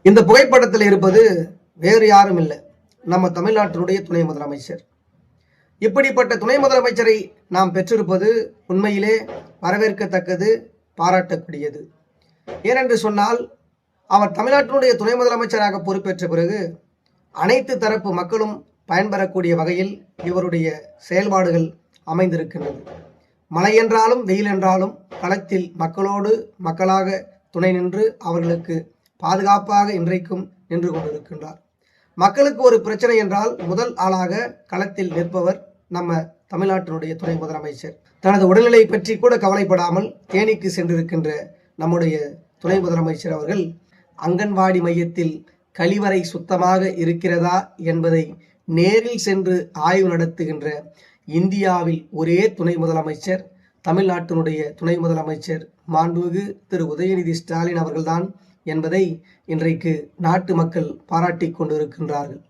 இந்த புகைப்படத்தில் இருப்பது வேறு யாரும் இல்லை, நம்ம தமிழ்நாட்டினுடைய துணை முதலமைச்சர். இப்படிப்பட்ட துணை முதலமைச்சரை நாம் பெற்றிருப்பது உண்மையிலே வரவேற்கத்தக்கது, பாராட்டக்கூடியது. ஏனென்று சொன்னால், அவர் தமிழ்நாட்டினுடைய துணை முதலமைச்சராக பொறுப்பேற்ற பிறகு அனைத்து தரப்பு மக்களும் பயன்பெறக்கூடிய வகையில் இவருடைய செயல்பாடுகள் அமைந்திருக்கின்றது. மழை என்றாலும் வெயில் என்றாலும் களத்தில் மக்களோடு மக்களாக துணை நின்று அவர்களுக்கு பாதுகாப்பாக இன்றைக்கும் நின்று கொண்டிருக்கின்றார். மக்களுக்கு ஒரு பிரச்சனை என்றால் முதல் ஆளாக களத்தில் நிற்பவர் நம்ம தமிழ்நாட்டினுடைய துணை முதலமைச்சர். தனது உடல்நிலை பற்றி கூட கவலைப்படாமல் தேனிக்கு சென்றிருக்கின்ற நம்முடைய துணை முதலமைச்சர் அவர்கள் அங்கன்வாடி மையத்தில் கழிவறை சுத்தமாக இருக்கிறதா என்பதை நேரில் சென்று ஆய்வு நடத்துகின்ற இந்தியாவில் ஒரே துணை முதலமைச்சர் தமிழ்நாட்டினுடைய துணை முதலமைச்சர் மாண்புமிகு திரு உதயநிதி ஸ்டாலின் அவர்கள்தான் என்பதை இன்றைக்கு நாட்டு மக்கள் பாராட்டிக் கொண்டிருக்கின்றார்கள்.